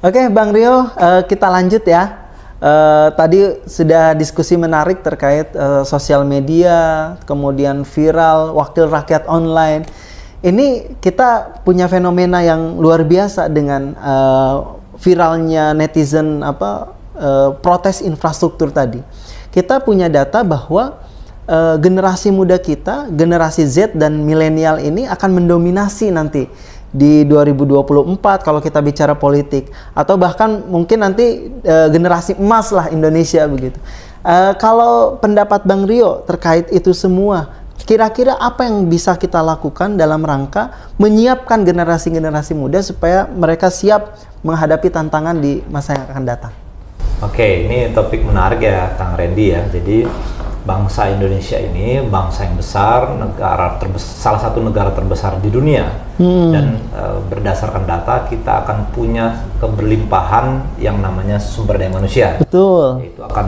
Oke, Bang Rio, kita lanjut ya. Tadi sudah diskusi menarik terkait sosial media, kemudian viral, wakil rakyat online. Ini kita punya fenomena yang luar biasa dengan viralnya netizen protes infrastruktur tadi. Kita punya data bahwa generasi muda kita, generasi Z dan milenial ini akan mendominasi nanti di 2024 kalau kita bicara politik, atau bahkan mungkin nanti generasi emas lah Indonesia begitu. Kalau pendapat Bang Rio terkait itu semua, kira-kira apa yang bisa kita lakukan dalam rangka menyiapkan generasi-generasi muda supaya mereka siap menghadapi tantangan di masa yang akan datang? Oke, ini topik menarik ya Kang Randy ya. Jadi bangsa Indonesia ini bangsa yang besar, salah satu negara terbesar di dunia, dan berdasarkan data kita akan punya keberlimpahan yang namanya sumber daya manusia. Betul. Itu akan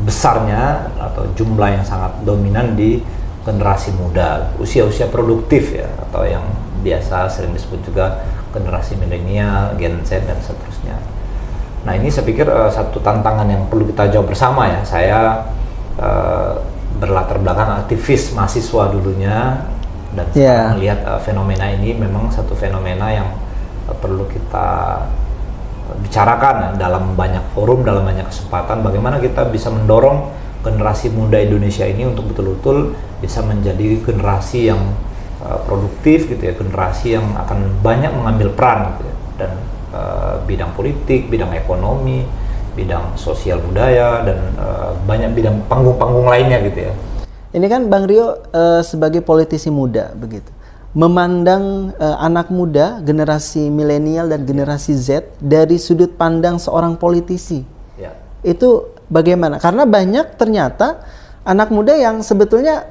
besarnya atau jumlah yang sangat dominan di generasi muda, usia-usia produktif ya, atau yang biasa sering disebut juga generasi milenial, Gen Z dan seterusnya. Nah ini saya pikir satu tantangan yang perlu kita jawab bersama ya. Saya berlatar belakang aktivis mahasiswa dulunya, dan sekarang melihat fenomena ini memang satu fenomena yang perlu kita bicarakan dalam banyak forum, dalam banyak kesempatan, bagaimana kita bisa mendorong generasi muda Indonesia ini untuk betul-betul bisa menjadi generasi yang produktif gitu ya, generasi yang akan banyak mengambil peran gitu ya, dan bidang politik, bidang ekonomi, bidang sosial budaya, dan banyak bidang panggung-panggung lainnya gitu ya. Ini kan Bang Rio sebagai politisi muda begitu, memandang anak muda, generasi milenial dan generasi Z dari sudut pandang seorang politisi. Ya. Itu bagaimana? Karena banyak ternyata anak muda yang sebetulnya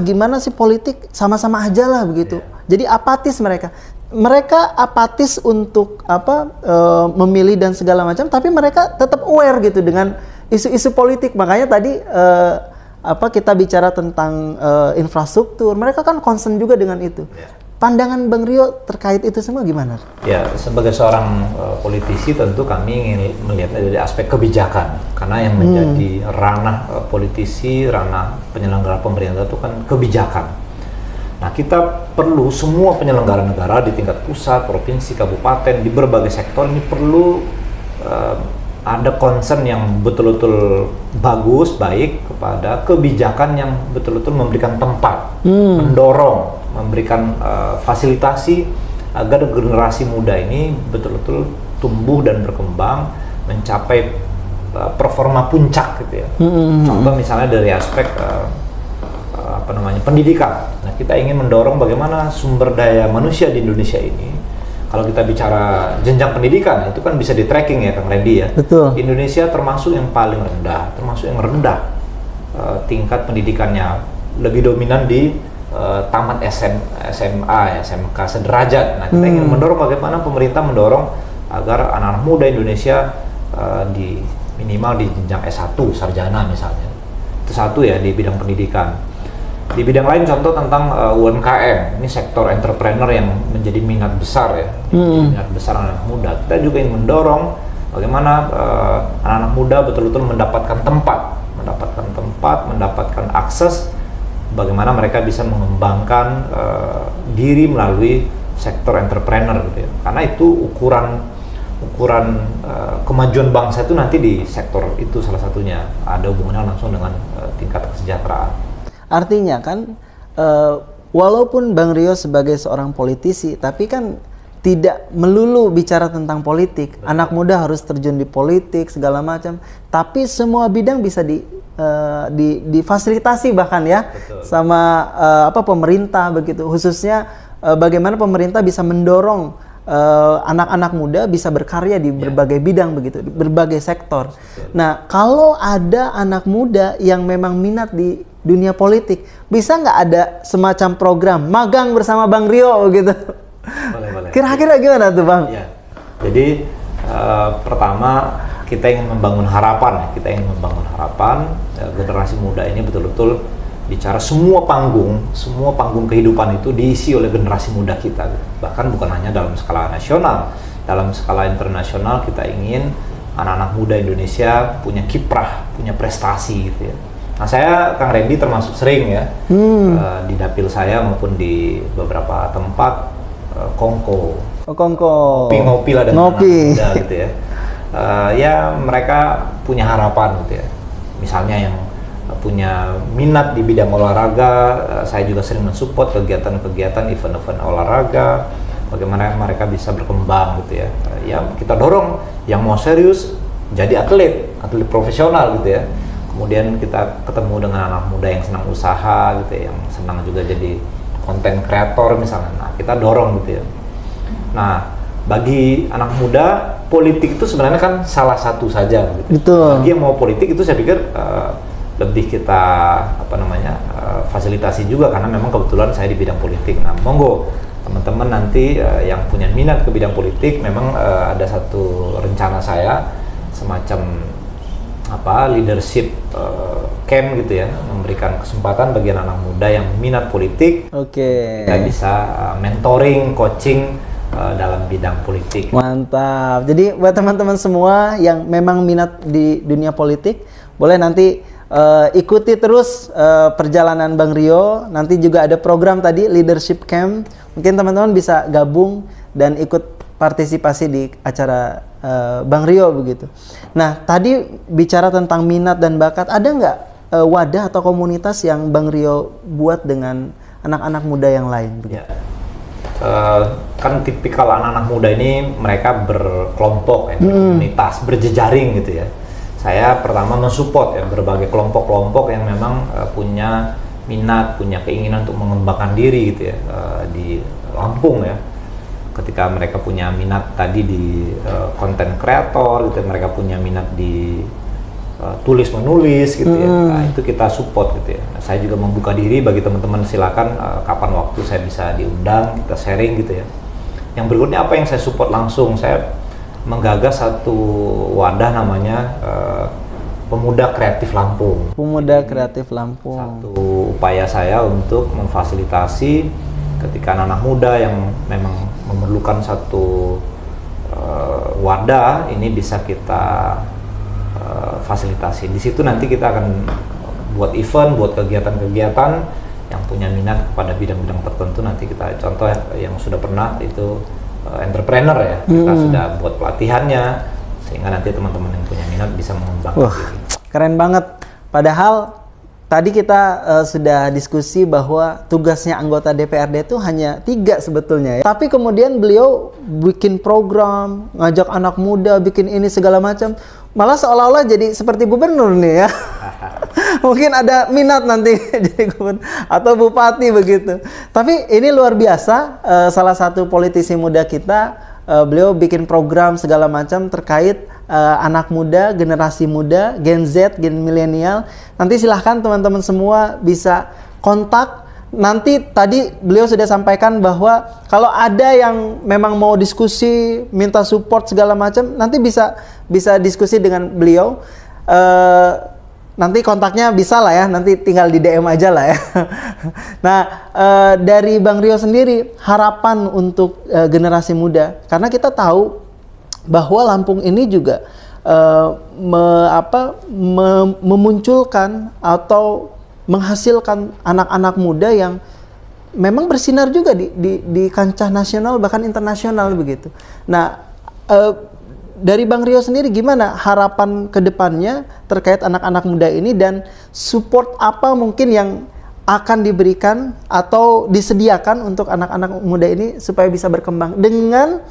gimana sih politik, sama-sama aja lah begitu. Ya. Jadi apatis mereka. Mereka apatis untuk memilih dan segala macam, tapi mereka tetap aware gitu dengan isu-isu politik. Makanya tadi kita bicara tentang infrastruktur, mereka kan concern juga dengan itu. Ya. Pandangan Bang Rio terkait itu semua gimana? Ya, sebagai seorang politisi tentu kami ingin melihatnya dari aspek kebijakan, karena yang menjadi ranah politisi, ranah penyelenggara pemerintah itu kan kebijakan. Nah, kita perlu semua penyelenggara negara di tingkat pusat, provinsi, kabupaten, di berbagai sektor ini perlu ada concern yang betul-betul bagus, baik kepada kebijakan yang betul-betul memberikan tempat, mendorong, memberikan fasilitasi agar generasi muda ini betul-betul tumbuh dan berkembang, mencapai performa puncak gitu ya. Contoh misalnya dari aspek pendidikan. Nah, kita ingin mendorong bagaimana sumber daya manusia di Indonesia ini. Kalau kita bicara jenjang pendidikan, itu kan bisa di tracking ya Kang Randy ya. Betul. Indonesia termasuk yang paling rendah, tingkat pendidikannya, lebih dominan di tamat SMA, SMK sederajat. Nah, kita ingin mendorong bagaimana pemerintah mendorong agar anak-anak muda Indonesia di minimal di jenjang S1, sarjana misalnya. Itu satu ya di bidang pendidikan. Di bidang lain contoh tentang UMKM, ini sektor entrepreneur yang menjadi minat besar ya, minat besar anak muda. Kita juga ingin mendorong bagaimana anak-anak muda betul-betul mendapatkan tempat, mendapatkan akses, bagaimana mereka bisa mengembangkan diri melalui sektor entrepreneur gitu ya. Karena itu ukuran kemajuan bangsa itu nanti di sektor itu salah satunya, ada hubungannya langsung dengan tingkat kesejahteraan. Artinya kan walaupun Bang Rio sebagai seorang politisi, tapi kan tidak melulu bicara tentang politik. Betul. Anak muda harus terjun di politik segala macam, tapi semua bidang bisa difasilitasi bahkan ya. Betul. Sama pemerintah begitu. Khususnya bagaimana pemerintah bisa mendorong anak-anak muda bisa berkarya di berbagai bidang begitu, di berbagai sektor. Betul. Nah, kalau ada anak muda yang memang minat di dunia politik, bisa nggak ada semacam program magang bersama Bang Rio gitu? Boleh. Kira-kira gimana tuh Bang? Ya. Jadi pertama kita ingin membangun harapan, generasi muda ini betul-betul bicara semua panggung kehidupan itu diisi oleh generasi muda kita. Bahkan bukan hanya dalam skala nasional, dalam skala internasional kita ingin anak-anak muda Indonesia punya kiprah, punya prestasi gitu ya. Nah saya, Kang Randy, termasuk sering ya di dapil saya maupun di beberapa tempat kongko, ngopi lah dengan anak muda gitu ya. Ya mereka punya harapan gitu ya. Misalnya yang punya minat di bidang olahraga, saya juga sering mensupport kegiatan-kegiatan event-event olahraga. Bagaimana mereka bisa berkembang gitu ya. Ya kita dorong yang mau serius jadi atlet profesional gitu ya. Kemudian kita ketemu dengan anak muda yang senang usaha gitu ya, yang senang juga jadi konten kreator misalnya. Nah, kita dorong gitu ya. Nah, bagi anak muda, politik itu sebenarnya kan salah satu saja gitu. Betul. Bagi yang mau politik itu saya pikir lebih kita fasilitasi juga, karena memang kebetulan saya di bidang politik. Nah, monggo teman-teman nanti yang punya minat ke bidang politik, memang ada satu rencana saya semacam leadership camp gitu ya, memberikan kesempatan bagi anak muda yang minat politik. Kita bisa mentoring, coaching dalam bidang politik. Mantap. Jadi buat teman-teman semua yang memang minat di dunia politik, boleh nanti ikuti terus perjalanan Bang Rio. Nanti juga ada program tadi leadership camp. Mungkin teman-teman bisa gabung dan ikut partisipasi di acara Bang Rio begitu. Nah, tadi bicara tentang minat dan bakat, ada nggak wadah atau komunitas yang Bang Rio buat dengan anak-anak muda yang lain? Ya. Kan tipikal anak-anak muda ini mereka berkelompok ya, berkomunitas, berjejaring gitu ya. Saya pertama mensupport ya berbagai kelompok-kelompok yang memang punya minat, punya keinginan untuk mengembangkan diri gitu ya di Lampung ya. Ketika mereka punya minat tadi di konten kreator gitu, mereka punya minat di tulis menulis gitu ya. Nah, itu kita support gitu ya. Nah, saya juga membuka diri bagi teman-teman, silakan kapan waktu saya bisa diundang, kita sharing gitu ya. Yang berikutnya apa yang saya support langsung, saya menggagas satu wadah namanya Pemuda Kreatif Lampung. Pemuda Kreatif Lampung. Satu upaya saya untuk memfasilitasi ketika anak-anak muda yang memang memerlukan satu wadah ini bisa kita fasilitasi. Di situ nanti kita akan buat event, buat kegiatan-kegiatan yang punya minat kepada bidang-bidang tertentu. Nanti kita contoh yang sudah pernah itu entrepreneur ya, kita sudah buat pelatihannya sehingga nanti teman-teman yang punya minat bisa mengembangkan diri. Keren banget. Padahal tadi kita sudah diskusi bahwa tugasnya anggota DPRD itu hanya 3 sebetulnya ya. Tapi kemudian beliau bikin program, ngajak anak muda, bikin ini segala macam. Malah seolah-olah jadi seperti gubernur nih ya. Mungkin ada minat nanti jadi gubernur atau bupati begitu. Tapi ini luar biasa, salah satu politisi muda kita, beliau bikin program segala macam terkait anak muda, generasi muda, Gen Z, Gen milenial. Nanti silahkan teman-teman semua bisa kontak. Nanti tadi beliau sudah sampaikan bahwa kalau ada yang memang mau diskusi, minta support segala macam, nanti bisa diskusi dengan beliau. Nanti kontaknya bisa lah ya, nanti tinggal di DM aja lah ya. Nah, dari Bang Rio sendiri, harapan untuk generasi muda, karena kita tahu bahwa Lampung ini juga memunculkan atau menghasilkan anak-anak muda yang memang bersinar juga di kancah nasional bahkan internasional begitu. Nah, dari Bang Rio sendiri gimana harapan kedepannya terkait anak-anak muda ini, dan support apa mungkin yang akan diberikan atau disediakan untuk anak-anak muda ini supaya bisa berkembang dengan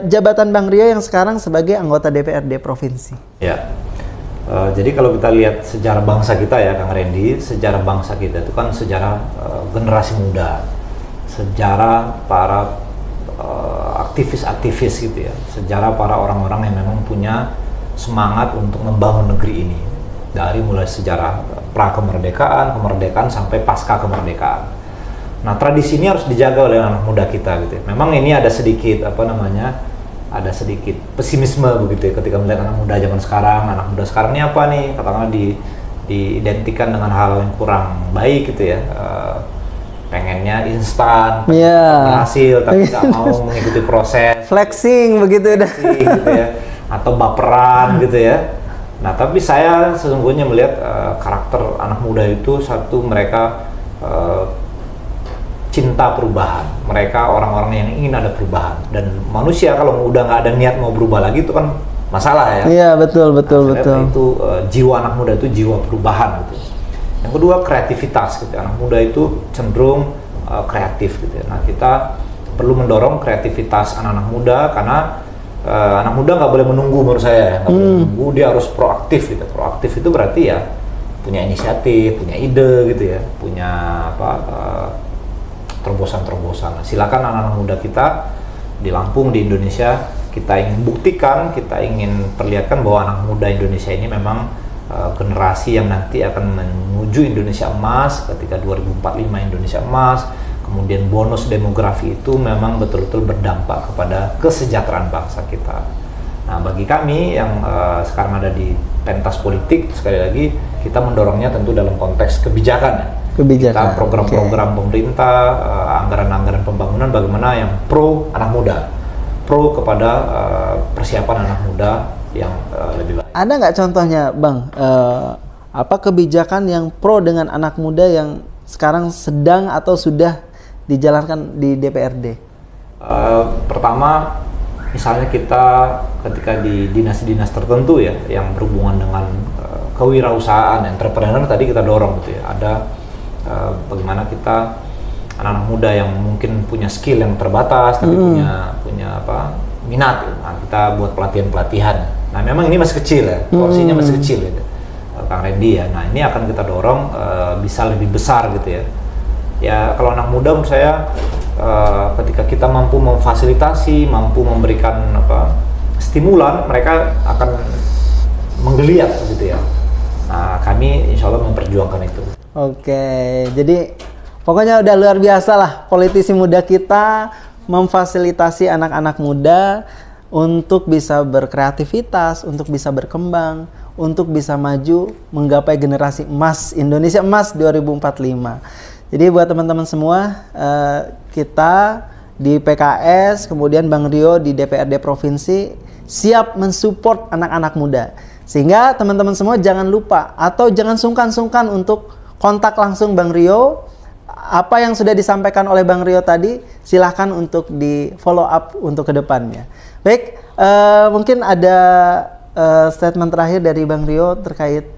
jabatan Bang Rio yang sekarang sebagai anggota DPRD provinsi? Ya. Jadi kalau kita lihat sejarah bangsa kita ya Kang Randy, sejarah bangsa kita itu kan sejarah generasi muda, sejarah para aktivis-aktivis gitu ya, sejarah para orang-orang yang memang punya semangat untuk membangun negeri ini, dari mulai sejarah pra kemerdekaan, kemerdekaan sampai pasca kemerdekaan. Nah, tradisi ini harus dijaga oleh anak muda kita gitu ya. Memang ini ada sedikit ada sedikit pesimisme begitu ya ketika melihat anak muda zaman sekarang. Anak muda sekarang ini apa nih? Katakanlah diidentikan dengan hal yang kurang baik gitu ya. Pengennya instan, berhasil, tapi nggak mau mengikuti proses. Flexing begitu dah. Gitu ya, atau baperan gitu ya. Nah, tapi saya sesungguhnya melihat karakter anak muda itu satu, mereka cinta perubahan. Mereka orang-orang yang ingin ada perubahan. Dan manusia kalau udah nggak ada niat mau berubah lagi itu kan masalah ya. Iya, betul. Itu jiwa anak muda itu jiwa perubahan gitu. Yang kedua, kreativitas gitu. Anak muda itu cenderung kreatif gitu. Nah, kita perlu mendorong kreativitas anak-anak muda karena anak muda nggak boleh menunggu menurut saya. Nggak boleh menunggu, dia harus proaktif gitu. Proaktif itu berarti ya punya inisiatif, punya ide gitu ya, punya terobosan-terobosan. Nah, silakan anak-anak muda kita di Lampung, di Indonesia, kita ingin buktikan, kita ingin perlihatkan bahwa anak muda Indonesia ini memang generasi yang nanti akan menuju Indonesia emas ketika 2045 Indonesia emas. Kemudian bonus demografi itu memang betul-betul berdampak kepada kesejahteraan bangsa kita. Nah, bagi kami yang sekarang ada di pentas politik, sekali lagi kita mendorongnya tentu dalam konteks kebijakan. Kita program-program pemerintah, anggaran-anggaran pembangunan bagaimana yang pro anak muda, pro kepada persiapan anak muda yang lebih baik. Ada nggak contohnya, Bang? Apa kebijakan yang pro dengan anak muda yang sekarang sedang atau sudah dijalankan di DPRD? Pertama, misalnya kita ketika di dinas-dinas tertentu ya, yang berhubungan dengan kewirausahaan, entrepreneur tadi kita dorong gitu ya. Ada bagaimana kita anak-anak muda yang mungkin punya skill yang terbatas tapi punya minat gitu. Nah, kita buat pelatihan-pelatihan. Nah, memang ini masih kecil ya, porsinya masih kecil gitu, Kang Randy ya. Nah, ini akan kita dorong bisa lebih besar gitu ya. Ya, kalau anak muda menurut saya ketika kita mampu memfasilitasi, mampu memberikan stimulan, mereka akan menggeliat gitu ya. Nah, kami insya Allah memperjuangkan itu. Oke, jadi pokoknya udah luar biasa lah politisi muda kita memfasilitasi anak-anak muda untuk bisa berkreativitas, untuk bisa berkembang, untuk bisa maju menggapai generasi emas, Indonesia emas 2045. Jadi buat teman-teman semua, kita di PKS, kemudian Bang Rio di DPRD Provinsi siap mensupport anak-anak muda. Sehingga teman-teman semua jangan lupa atau jangan sungkan-sungkan untuk kontak langsung Bang Rio. Apa yang sudah disampaikan oleh Bang Rio tadi, silahkan untuk di follow up untuk kedepannya. Baik, mungkin ada statement terakhir dari Bang Rio terkait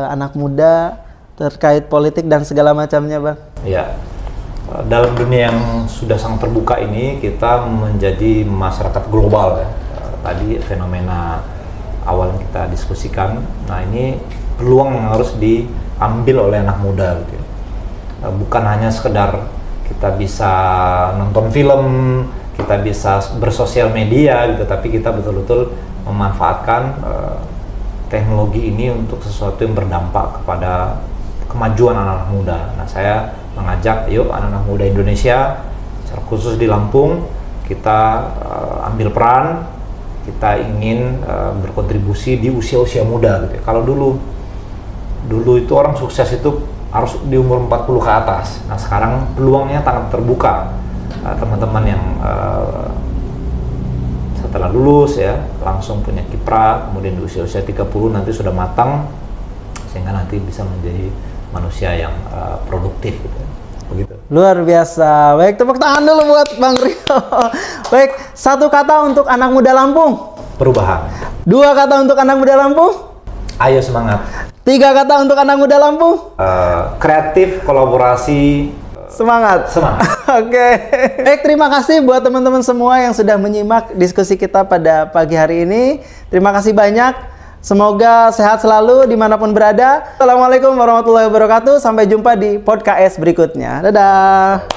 anak muda, terkait politik dan segala macamnya, Bang. Ya, dalam dunia yang sudah sangat terbuka ini, kita menjadi masyarakat global ya. Tadi fenomena awal yang kita diskusikan, nah ini peluang yang harus diambil oleh anak muda gitu ya. Bukan hanya sekedar kita bisa nonton film, kita bisa bersosial media gitu, tapi kita betul-betul memanfaatkan teknologi ini untuk sesuatu yang berdampak kepada kemajuan anak-anak muda. Nah, saya mengajak, yuk anak-anak muda Indonesia, secara khusus di Lampung, kita ambil peran, kita ingin berkontribusi di usia-usia muda gitu. Kalau dulu itu orang sukses itu harus di umur 40 ke atas. Nah, sekarang peluangnya sangat terbuka. Teman-teman yang setelah lulus ya, langsung punya kiprah, kemudian di usia-usia 30 nanti sudah matang, sehingga nanti bisa menjadi manusia yang produktif gitu. Begitu. Luar biasa. Baik, tepuk tangan dulu buat Bang Rio. Baik, satu kata untuk anak muda Lampung. Perubahan. Dua kata untuk anak muda Lampung. Ayo semangat. Tiga kata untuk anak muda Lampung. Kreatif, kolaborasi. Semangat. Oke. Baik, terima kasih buat teman-teman semua yang sudah menyimak diskusi kita pada pagi hari ini. Terima kasih banyak. Semoga sehat selalu dimanapun berada. Assalamualaikum warahmatullahi wabarakatuh. Sampai jumpa di podcast berikutnya. Dadah.